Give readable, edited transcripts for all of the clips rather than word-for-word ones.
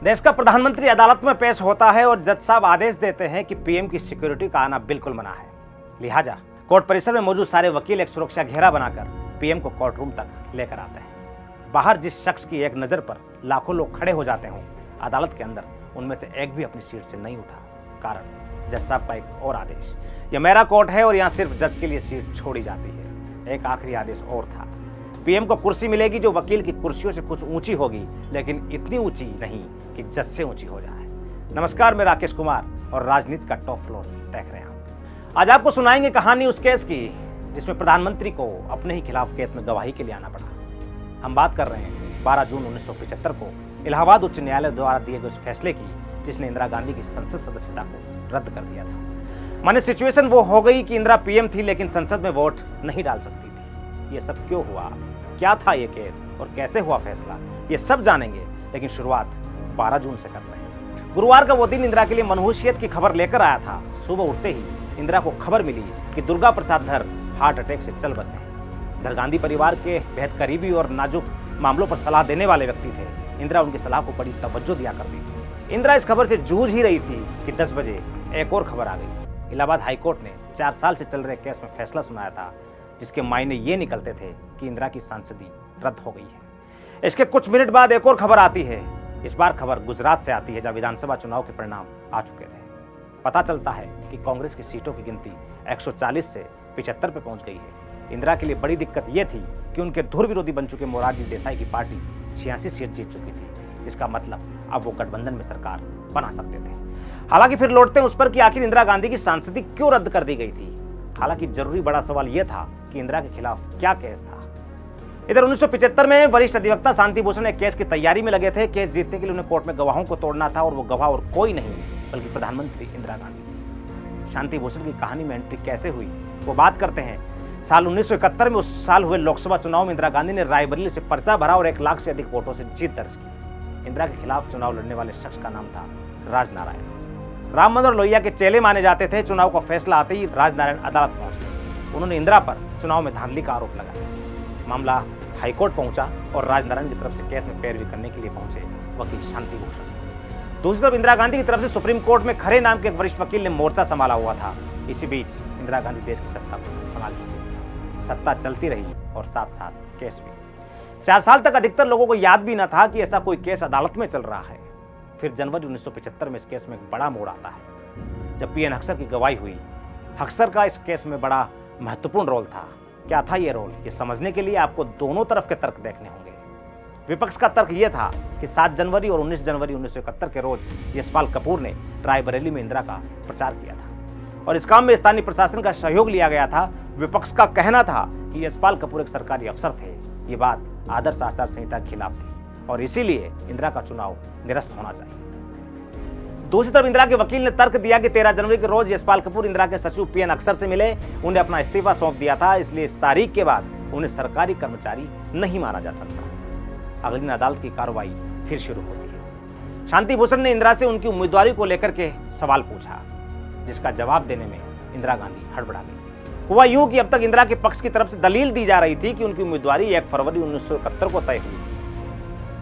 देश का प्रधानमंत्री अदालत में पेश होता है और जज साहब आदेश देते हैं कि पीएम की सिक्योरिटी का आना बिल्कुल मना है। लिहाजा कोर्ट परिसर में मौजूद सारे वकील एक सुरक्षा घेरा बनाकर पीएम को कोर्ट रूम तक लेकर आते हैं। बाहर जिस शख्स की एक नजर पर लाखों लोग खड़े हो जाते हों, अदालत के अंदर उनमें से एक भी अपनी सीट से नहीं उठा। कारण जज साहब का एक और आदेश, यह मेरा कोर्ट है और यहाँ सिर्फ जज के लिए सीट छोड़ी जाती है। एक आखिरी आदेश और था, पीएम को कुर्सी मिलेगी जो वकील की कुर्सियों से कुछ ऊंची होगी, लेकिन इतनी ऊंची नहीं कि जज से ऊंची हो जाए। नमस्कार, मैं राकेश कुमार और राजनीति का टॉप फ्लोर देख रहे हैं आप। आज आपको सुनाएंगे कहानी उस केस की जिसमें प्रधानमंत्री को अपने ही खिलाफ केस में गवाही के लिए आना पड़ा। हम बात कर रहे हैं 12 जून 1975 को इलाहाबाद उच्च न्यायालय द्वारा दिए गए उस फैसले की जिसने इंदिरा गांधी की संसद सदस्यता को रद्द कर दिया था। माने सिचुएशन वो हो गई कि इंदिरा पीएम थी लेकिन संसद में वोट नहीं डाल सकती थी। ये सब क्यों हुआ, क्या था ये केस और कैसे हुआ फैसला, ये सब जानेंगे। लेकिन शुरुआत 12 जून से करते हैं। गुरुवार का वो दिन इंदिरा के लिए मनहूसियत की खबर लेकर आया था। सुबह उठते ही इंदिरा को खबर मिली कि दुर्गा प्रसाद धर हार्ट अटैक से चल बसे। धर गांधी परिवार के बेहद करीबी और नाजुक मामलों पर सलाह देने वाले व्यक्ति थे। इंदिरा उनकी सलाह को बड़ी तवज्जो दिया करती थी। इंदिरा इस खबर से जूझ ही रही थी कि 10 बजे एक और खबर आ गई। इलाहाबाद हाईकोर्ट ने 4 साल से चल रहे केस में फैसला सुनाया था जिसके मायने ये निकलते थे कि इंदिरा की सांसदी रद्द हो गई है। इसके कुछ मिनट बाद एक और खबर आती है। इस बार खबर गुजरात से आती है जहां विधानसभा चुनाव के परिणाम आ चुके थे। पता चलता है कि कांग्रेस की सीटों की गिनती 140 से 75 पे पहुंच गई है। इंदिरा के लिए बड़ी दिक्कत यह थी कि उनके धुर विरोधी बन चुके मोरारजी देसाई की पार्टी 86 सीट जीत चुकी थी, जिसका मतलब अब वो गठबंधन में सरकार बना सकते थे। हालांकि फिर लौटते हैं उस पर कि आखिर इंदिरा गांधी की सांसदी क्यों रद्द कर दी गई थी। हालांकि जरूरी बड़ा सवाल यह था कि इंदिरा के खिलाफ क्या केस था। इधर 1975 में वरिष्ठ अधिवक्ता शांति भूषण एक केस की तैयारी में लगे थे। केस जीतने के लिए उन्हें कोर्ट में गवाहों को तोड़ना था और वो गवाह और कोई नहीं बल्कि प्रधानमंत्री इंदिरा गांधी थी। शांति भूषण की कहानी में एंट्री कैसे हुई वो बात करते हैं। साल 1971 में उस साल हुए लोकसभा चुनाव में इंदिरा गांधी ने रायबरेली से पर्चा भरा और 1 लाख से अधिक वोटों से जीत दर्ज की। इंदिरा के खिलाफ चुनाव लड़ने वाले शख्स का नाम था राजनारायण। राम मनोहर लोहिया के चेले माने जाते थे। चुनाव का फैसला आते ही राजनारायण अदालत पहुंच गए। उन्होंने इंदिरा पर चुनाव में धांधली का आरोप लगाया। मामला हाईकोर्ट पहुंचा और राजनारायण की तरफ से केस में पैरवी करने के लिए पहुंचे वकील शांति भूषण। दूसरी तरफ इंदिरा गांधी की तरफ से सुप्रीम कोर्ट में खरे नाम के एक वरिष्ठ वकील ने मोर्चा संभाला हुआ था। इसी बीच इंदिरा गांधी देश की सत्ता को संभाल चुकी। सत्ता चलती रही और साथ साथ केस भी। 4 साल तक अधिकतर लोगों को याद भी न था कि ऐसा कोई केस अदालत में चल रहा है। फिर जनवरी 1975 में इस केस में एक बड़ा मोड़ आता है जब पीएन हक्सर की गवाही हुई। हक्सर का इस केस में बड़ा महत्वपूर्ण रोल था। क्या था ये रोल, ये समझने के लिए आपको दोनों तरफ के तर्क देखने होंगे। विपक्ष का तर्क यह था कि 7 जनवरी और 19 जनवरी 1971 के रोज यशपाल कपूर ने रायबरेली में इंदिरा का प्रचार किया था और इस काम में स्थानीय प्रशासन का सहयोग लिया गया था। विपक्ष का कहना था कि यशपाल कपूर एक सरकारी अफसर थे। ये बात आदर्श आचार संहिता के खिलाफ थी और इसीलिए इंदिरा का चुनाव निरस्त होना चाहिए। दूसरी तरफ इंदिरा के वकील ने तर्क दिया कि 13 जनवरी के रोज यशपाल कपूर इंदिरा के सचिव पीएन हक्सर से मिले, उन्हें अपना इस्तीफा सौंप दिया था, इसलिए इस तारीख के बाद उन्हें सरकारी कर्मचारी नहीं माना जा सकता। अगले दिन अदालत की कार्रवाई फिर शुरू होती है। शांति भूषण ने इंदिरा से उनकी उम्मीदवारी को लेकर के सवाल पूछा, जिसका जवाब देने में इंदिरा गांधी हड़बड़ा गई। हुआ यूं कि अब तक इंदिरा के पक्ष की तरफ से दलील दी जा रही थी कि उनकी उम्मीदवारी 1 फरवरी 1971 को तय हुई।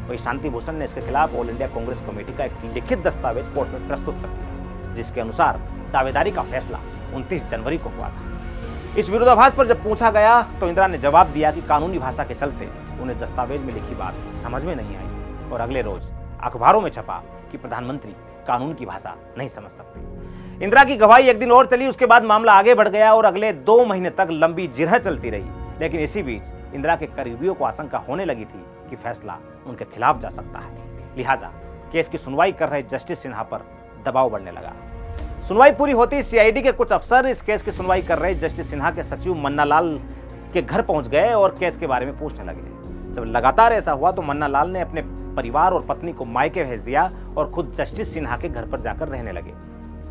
वही शांति भूषण ने इसके खिलाफ ऑल इंडिया कांग्रेस कमेटी का एक लिखित दस्तावेज कोर्ट में प्रस्तुत कर दिया, जिसके अनुसार दावेदारी का फैसला 29 जनवरी को हुआ था। इस विरोधाभास पर जब पूछा गया तो इंदिरा ने जवाब दिया कि कानूनी भाषा के चलते उन्हें दस्तावेज में लिखी बात समझ में नहीं आई और अगले रोज अखबारों में छपा कि प्रधानमंत्री कानून की भाषा नहीं समझ सकते। इंदिरा की गवाही एक दिन और चली। उसके बाद मामला आगे बढ़ गया और अगले 2 महीने तक लंबी जिरह चलती रही। लेकिन इसी बीच इंदिरा के करीबियों को आशंका होने लगी थी कि फैसला उनके खिलाफ जा सकता है। लिहाजा केस की सुनवाई कर रहे जस्टिस सिन्हा पर दबाव बढ़ने लगा। सुनवाई पूरी होती सीआईडी के कुछ अफसर इस केस की सुनवाई कर रहे जस्टिस सिन्हा के सचिव मन्नालाल के घर पहुंच गए और केस के बारे में पूछने लगे। जब लगातार ऐसा हुआ तो मन्नालाल ने अपने परिवार और पत्नी को मायके भेज दिया और खुद जस्टिस सिन्हा के घर पर जाकर रहने लगे।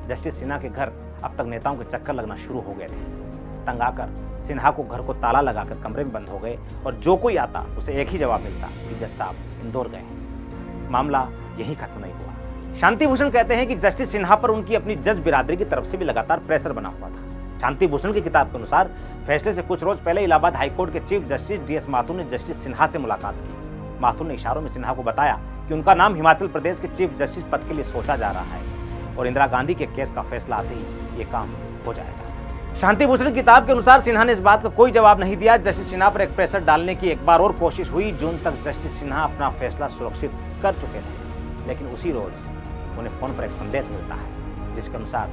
जस्टिस सिन्हा के घर अब तक नेताओं के चक्कर लगना शुरू हो गए थे। तंग आकर सिन्हा को घर को ताला लगाकर कमरे में बंद हो गए और जो कोई आता उसे एक ही जवाब मिलता कि जज साहब इंदौर गए हैं। मामला यहीं खत्म नहीं हुआ। शांति भूषण कहते हैं कि जस्टिस सिन्हा पर उनकी अपनी जज बिरादरी की तरफ से भी लगातार प्रेशर बना हुआ था। शांति भूषण की किताब के अनुसार फैसले से कुछ रोज पहले इलाहाबाद हाईकोर्ट के चीफ जस्टिस डीएस माथुर ने जस्टिस सिन्हा से मुलाकात की। माथुर ने इशारों में सिन्हा को बताया कि उनका नाम हिमाचल प्रदेश के चीफ जस्टिस पद के लिए सोचा जा रहा है और इंदिरा गांधी के केस का फैसला आते ही ये काम हो जाएगा। शांति भूषण किताब के अनुसार सिन्हा ने इस बात का कोई जवाब नहीं दिया। जस्टिस सिन्हा पर एक प्रेशर डालने की एक बार और कोशिश हुई। जून तक जस्टिस सिन्हा अपना फैसला सुरक्षित कर चुके थे, लेकिन उसी रोज उन्हें फोन पर एक संदेश मिलता है जिसके अनुसार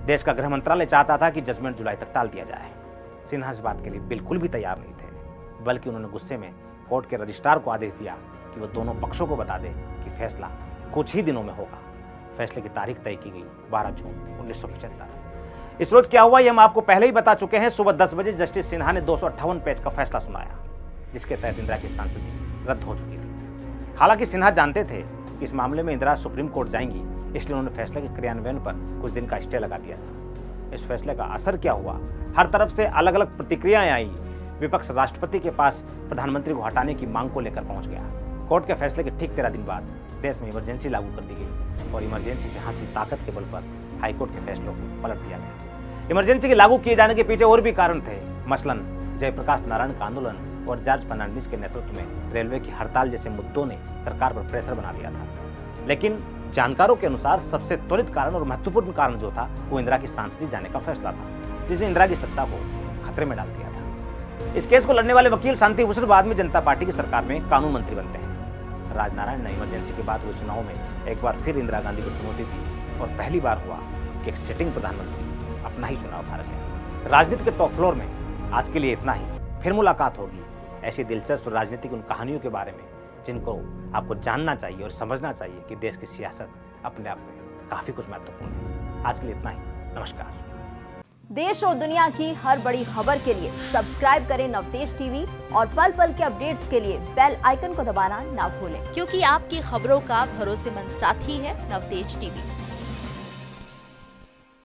देश का गृह मंत्रालय चाहता था कि जजमेंट जुलाई तक टाल दिया जाए। सिन्हा इस बात के लिए बिल्कुल भी तैयार नहीं थे, बल्कि उन्होंने गुस्से में कोर्ट के रजिस्ट्रार को आदेश दिया कि वो दोनों पक्षों को बता दे कि फैसला कुछ ही दिनों में होगा। फैसले की तारीख तय की गई 12 जून 1975। इस रोज क्या हुआ ये हम आपको पहले ही बता चुके हैं। सुबह 10 बजे जस्टिस सिन्हा ने 258 पेज का फैसला सुनाया, जिसके तहत इंदिरा की सांसदी रद्द हो चुकी थी। हालांकि सिन्हा जानते थे कि इस मामले में इंदिरा सुप्रीम कोर्ट जाएंगी, इसलिए उन्होंने फैसले के क्रियान्वयन पर कुछ दिन का स्टे लगा दिया था। इस फैसले का असर क्या हुआ? हर तरफ से अलग अलग प्रतिक्रियाएं आई। विपक्ष राष्ट्रपति के पास प्रधानमंत्री को हटाने की मांग को लेकर पहुंच गया। कोर्ट के फैसले के ठीक 13 दिन बाद देश में इमरजेंसी लागू कर दी गई और इमरजेंसी से हासिल ताकत के बल पर हाईकोर्ट के फैसलों को पलट दिया गया। इमरजेंसी के लागू किए जाने के पीछे और भी कारण थे। मसलन जयप्रकाश नारायण का आंदोलन और जॉर्ज फर्नांडिस के नेतृत्व में रेलवे की हड़ताल जैसे मुद्दों ने सरकार पर प्रेशर बना दिया था। लेकिन जानकारों के अनुसार सबसे त्वरित कारण और महत्वपूर्ण कारण जो था वो इंदिरा की सांसदी जाने का फैसला था, जिसने इंदिरा की सत्ता को खतरे में डाल दिया था। इस केस को लड़ने वाले वकील शांति भूषण बाद में जनता पार्टी की सरकार में कानून मंत्री बनते हैं। राजनारायण ने इमरजेंसी के बाद हुए चुनाव में एक बार फिर इंदिरा गांधी को चुनौती दी और पहली बार हुआ कि एक सिटिंग प्रधानमंत्री अपना ही चुनाव हार गया। राजनीति के टॉप फ्लोर में आज के लिए इतना ही। फिर मुलाकात होगी ऐसी दिलचस्प राजनीतिक उन कहानियों के बारे में जिनको आपको जानना चाहिए और समझना चाहिए कि देश की सियासत अपने आप में काफी कुछ महत्वपूर्ण है। आज के लिए इतना ही। नमस्कार। देश और दुनिया की हर बड़ी खबर के लिए सब्सक्राइब करें नवतेज टीवी और पल पल के अपडेट्स के लिए बेल आइकन को दबाना ना भूलें, क्योंकि आपकी खबरों का भरोसेमंद साथी है नवतेज टीवी।